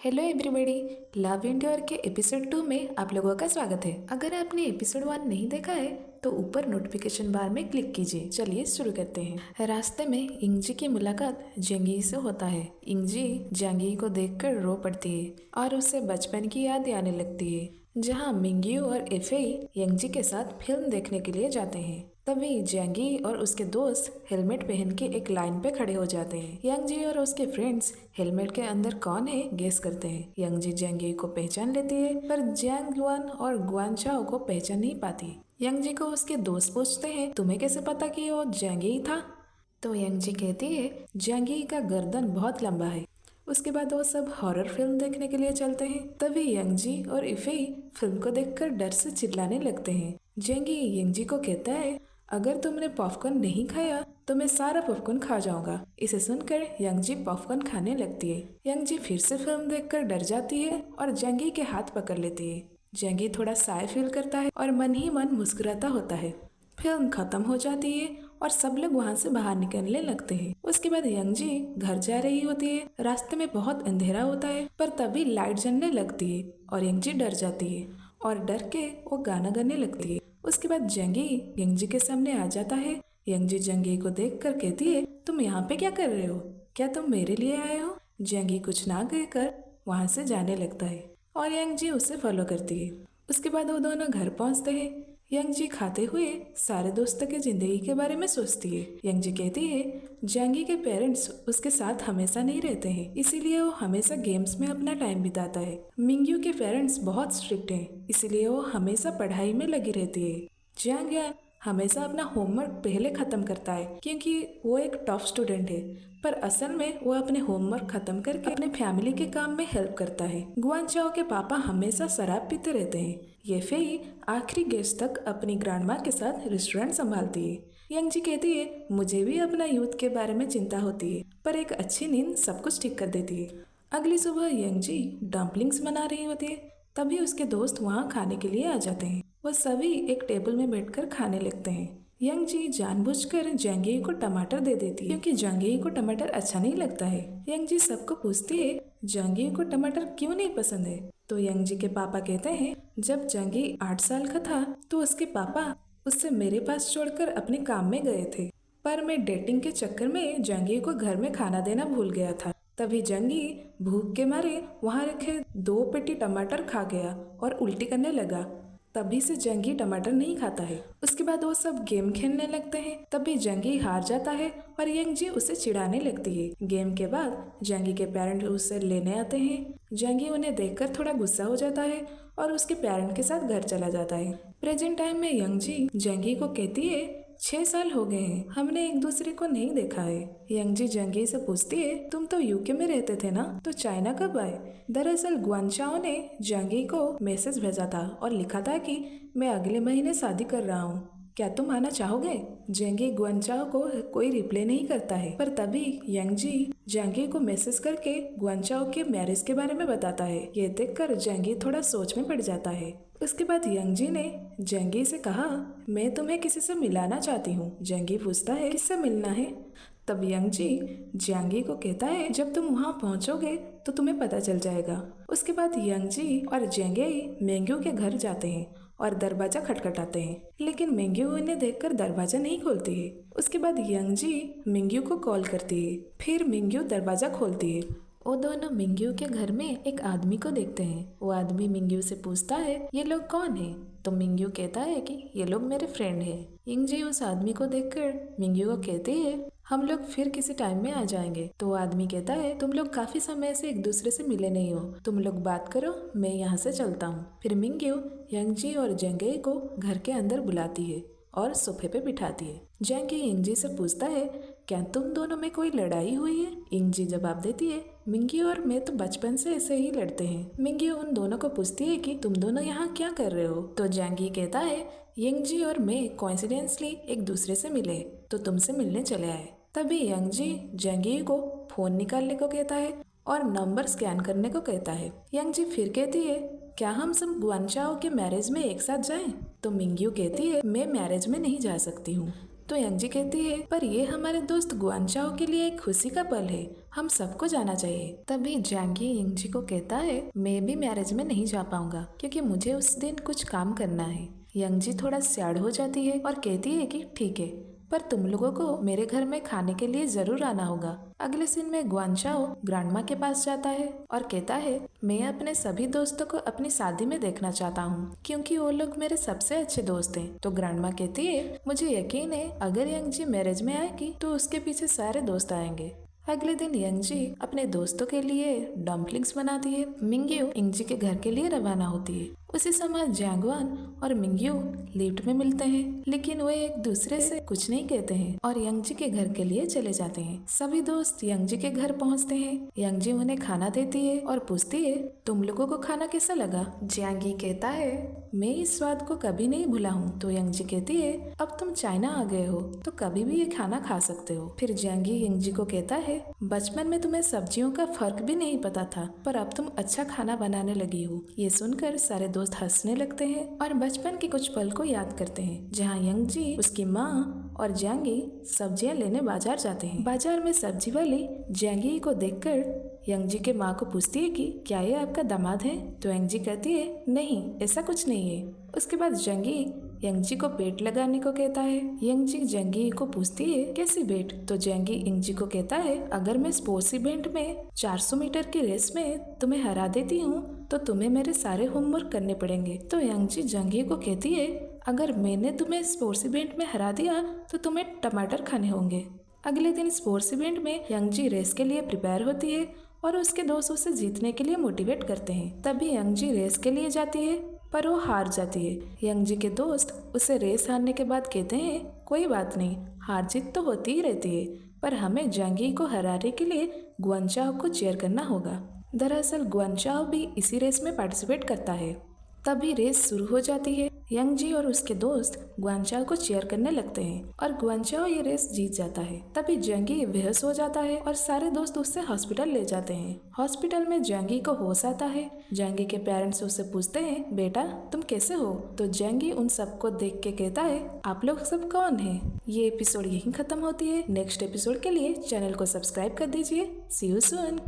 Hello everybody, love indoor के episode 2 में आप लोगों का स्वागत है। अगर आपने एपिसोड 1 नहीं देखा है तो ऊपर नोटिफिकेशन बार में क्लिक कीजिए। चलिए शुरू करते हैं। रास्ते में इंगजी की मुलाकात जंगी से होता है। इंगजी जंगी को देखकर रो पड़ती है और उसे बचपन की याद आने लगती है, जहाँ मिंग्यू और एफेई यंगजी के साथ फिल्म देखने के लिए जाते हैं। तभी जैंगी और उसके दोस्त हेलमेट पहन के एक लाइन पे खड़े हो जाते हैं। यंगजी और उसके फ्रेंड्स हेलमेट के अंदर कौन है गेस करते हैं। यंगजी जैंगी को पहचान लेती है, पर जैंग गुआन और गुआन चाओ को पहचान नहीं पाती। यंगजी को उसके दोस्त पूछते हैं, तुम्हें कैसे पता कि वो जैंगी ही था? तो यंगजी कहती है, जैंगी का गर्दन बहुत लंबा है। उसके बाद वो सब हॉरर फिल्म देखने के लिए चलते हैं। तभी यंगजी और इफेई फिल्म को देखकर डर से चिल्लाने लगते हैं। जैंगी यंगजी को कहता है, अगर तुमने पॉपकॉर्न नहीं खाया तो मैं सारा पॉपकॉर्न खा जाऊंगा। इसे सुनकर यंगजी पॉपकॉर्न खाने लगती है। यंगजी फिर से फिल्म देखकर डर जाती है और जैंगी के हाथ पकड़ लेती है। जैंगी थोड़ा साय फील करता है और मन ही मन मुस्कुराता होता है। फिल्म खत्म हो जाती है और सब लोग वहाँ से बाहर निकलने लगते हैं। उसके बाद यंगजी घर जा रही होती है। रास्ते में बहुत अंधेरा होता है, पर तभी लाइट जलने लगती है और यंगजी डर जाती है और डर के वो गाना गाने लगती है। उसके बाद जंगी यंगजी के सामने आ जाता है। यंगजी जंगी को देखकर कहती है, तुम यहाँ पे क्या कर रहे हो? क्या तुम मेरे लिए आए हो? जंगी कुछ ना कहकर वहाँ से जाने लगता है और यंगजी उसे फॉलो करती है। उसके बाद वो दोनों घर पहुँचते हैं। यंगजी खाते हुए सारे दोस्तों के जिंदगी के बारे में सोचती है। यंगजी कहती है, जंगी के पेरेंट्स उसके साथ हमेशा नहीं रहते हैं, इसीलिए वो हमेशा गेम्स में अपना टाइम बिताता है। मिंग्यू के पेरेंट्स बहुत स्ट्रिक्ट हैं, इसीलिए वो हमेशा पढ़ाई में लगी रहती है। जैंग हमेशा अपना होमवर्क पहले खत्म करता है क्योंकि वो एक टॉप स्टूडेंट है, पर असल में वो अपने होमवर्क खत्म करके अपने फैमिली के काम में हेल्प करता है। गुआन चाओ के पापा हमेशा शराब पीते रहते हैं। ये फेई आखिरी गेस्ट तक अपनी ग्रैंडमा के साथ रेस्टोरेंट संभालती है। यंगजी कहती है, मुझे भी अपना यूथ के बारे में चिंता होती है, पर एक अच्छी नींद सब कुछ ठीक कर देती है। अगली सुबह यंगजी डम्पलिंग्स बना रही होती है। तभी उसके दोस्त वहाँ खाने के लिए आ जाते हैं। वह सभी एक टेबल में बैठकर खाने लगते हैं। यंगजी जानबूझकर जंगी को टमाटर दे देती है क्योंकि जंगी को टमाटर अच्छा नहीं लगता है। यंगजी सबको पूछती है, जंगी को टमाटर क्यों नहीं पसंद है? तो यंगजी के पापा कहते हैं, जब जंगी 8 साल का था तो उसके पापा उससे मेरे पास छोड़कर अपने काम में गए थे, पर मैं डेटिंग के चक्कर में जंगी को घर में खाना देना भूल गया था। तभी जंगी भूख के मारे वहाँ रखे 2 पेटी टमाटर खा गया और उल्टी करने लगा। तभी से जंगी टमाटर नहीं खाता है। उसके बाद वो सब गेम खेलने लगते हैं। तभी जंगी हार जाता है और यंगजी उसे चिढ़ाने लगती है। गेम के बाद जंगी के पेरेंट उसे लेने आते हैं। जंगी उन्हें देखकर थोड़ा गुस्सा हो जाता है और उसके पेरेंट के साथ घर चला जाता है। प्रेजेंट टाइम में यंगजी जंगी को कहती है, 6 साल हो गए हैं, हमने एक दूसरे को नहीं देखा है। यंगजी जंगी से पूछती है, तुम तो यूके में रहते थे ना, तो चाइना कब आए? दरअसल गुआन चाओ ने जंगी को मैसेज भेजा था और लिखा था कि मैं अगले महीने शादी कर रहा हूँ, क्या तुम आना चाहोगे? जंगी गुआन चाओ को कोई रिप्लाई नहीं करता है, पर तभी यंगजी जंगी को मैसेज करके गुआन चाओ के मैरिज के बारे में बताता है। ये देखकर जंगी थोड़ा सोच में पड़ जाता है। उसके बाद यंगजी ने जंगी से कहा, मैं तुम्हें किसी से मिलाना चाहती हूँ। जंगी पूछता है, किससे मिलना है? तब यंगजी जंगी को कहता है, जब तुम वहाँ पहुँचोगे तो तुम्हें पता चल जाएगा। उसके बाद यंगजी और जंगी मिंग्यू के घर जाते हैं और दरवाजा खटखटाते हैं, लेकिन मिंग्यू उन्हें देखकर दरवाजा नहीं खोलती है। उसके बाद यंगजी मिंग्यू को कॉल करती है, फिर मिंग्यू दरवाजा खोलती है। वो दोनों मिंग्यू के घर में एक आदमी को देखते हैं। वो आदमी मिंग्यू से पूछता है, ये लोग कौन है? तो मिंग्यू कहता है कि ये लोग मेरे फ्रेंड हैं। यंगजी उस आदमी को देखकर मिंग्यू को कहती है, हम लोग फिर किसी टाइम में आ जाएंगे। तो वो आदमी कहता है, तुम लोग काफी समय से एक दूसरे से मिले नहीं हो, तुम लोग बात करो, मैं यहाँ से चलता हूँ। फिर मिंग्यू यंगजी और जंगी को घर के अंदर बुलाती है और सोफे पे बिठाती है। जंगी यंगजी से पूछता है, क्या तुम दोनों में कोई लड़ाई हुई है? यंगजी जवाब देती है, मिंग्यू और मैं तो बचपन से ऐसे ही लड़ते हैं। मिंग्यू उन दोनों को पूछती है कि तुम दोनों यहाँ क्या कर रहे हो? तो जंगी कहता है, यंगजी और मैं कोइंसिडेंटली एक दूसरे से मिले तो तुमसे मिलने चले आए। तभी यंगजी जंगी को फोन निकालने को कहता है और नंबर स्कैन करने को कहता है। यंगजी फिर कहती है, क्या हम सब गुआन चाओ के मैरिज में एक साथ जाएं? तो मिंग्यू कहती है, मैं मैरिज में नहीं जा सकती हूँ। तो यंगजी कहती है पर ये हमारे दोस्त गुआनचाओ के लिए एक खुशी का पल है, हम सबको जाना चाहिए। तभी जैंगी यंगजी को कहता है मैं भी मैरिज में नहीं जा पाऊंगा क्योंकि मुझे उस दिन कुछ काम करना है। यंगजी थोड़ा सैड हो जाती है और कहती है कि ठीक है पर तुम लोगों को मेरे घर में खाने के लिए जरूर आना होगा। अगले सीन में गुआनचाओ ग्रैंडमा के पास जाता है और कहता है मैं अपने सभी दोस्तों को अपनी शादी में देखना चाहता हूँ क्योंकि वो लोग मेरे सबसे अच्छे दोस्त हैं। तो ग्रैंडमा कहती है मुझे यकीन है अगर यंगजी मैरिज में आएगी तो उसके पीछे सारे दोस्त आएंगे। अगले दिन यंगजी अपने दोस्तों के लिए डम्पलिंग्स बनाती है। मिंग्यू यंगजी के घर के लिए रवाना होती है। उसी समय जैंगवान और मिंग्यू लिफ्ट में मिलते हैं लेकिन वे एक दूसरे से कुछ नहीं कहते हैं और यंगजी के घर के लिए चले जाते हैं। सभी दोस्त यंगजी के घर पहुंचते हैं। यंगजी उन्हें खाना देती है और पूछती है तुम लोगों को खाना कैसा लगा। जैंगी कहता है मैं इस स्वाद को कभी नहीं भूला हूँ। तो यंगजी कहती है अब तुम चाइना आ गए हो तो कभी भी ये खाना खा सकते हो। फिर जैंगी यंगजी को कहता है बचपन में तुम्हें सब्जियों का फर्क भी नहीं पता था पर अब तुम अच्छा खाना बनाने लगी हो। ये सुनकर सारे दोस्त हंसने लगते हैं और बचपन के कुछ पल को याद करते हैं जहाँ यंगजी, उसकी माँ और जैंगी सब्जियां लेने बाजार जाते हैं। बाजार में सब्जी वाली जैंगी को देखकर यंगजी के माँ को पूछती है कि क्या ये आपका दामाद है। तो यंगजी कहती है नहीं ऐसा कुछ नहीं है। उसके बाद जैंगी यंगजी को बेट लगाने को कहता है। यंगजी जैंगी को पूछती है कैसी बेट। तो जैंगी यंगजी को कहता है अगर मैं स्पोर्ट्स इवेंट में 400 मीटर की रेस में तुम्हें हरा देती हूँ तो तुम्हें मेरे सारे होमवर्क करने पड़ेंगे। तो यंगजी जैंगी को कहती है अगर मैंने तुम्हें स्पोर्ट्स इवेंट में हरा दिया तो तुम्हें टमाटर खाने होंगे। अगले दिन स्पोर्ट्स इवेंट में यंगजी रेस के लिए प्रिपेयर होती है और उसके दोस्त उसे जीतने के लिए मोटिवेट करते हैं। तभी यंगजी रेस के लिए जाती है पर वो हार जाती है। यंगजी के दोस्त उसे रेस हारने के बाद कहते हैं कोई बात नहीं, हार जीत तो होती ही रहती है पर हमें जैंगी को हराने के लिए गुआनचाओ को चीयर करना होगा। दरअसल गुआनचाओ भी इसी रेस में पार्टिसिपेट करता है। तभी रेस शुरू हो जाती है। यंगजी और उसके दोस्त गुआनचाओ को चीयर करने लगते हैं और गुआनचाओ ये रेस जीत जाता है। तभी जैंगी बेहोश हो जाता है और सारे दोस्त उससे हॉस्पिटल ले जाते हैं। हॉस्पिटल में जैंगी को होश आता है। जैंगी के पेरेंट्स उससे पूछते हैं बेटा तुम कैसे हो। तो जैंगी उन सबको देख के कहता है आप लोग सब कौन है। ये एपिसोड यहीं खत्म होती है। नेक्स्ट एपिसोड के लिए चैनल को सब्सक्राइब कर दीजिए। सी यू सून।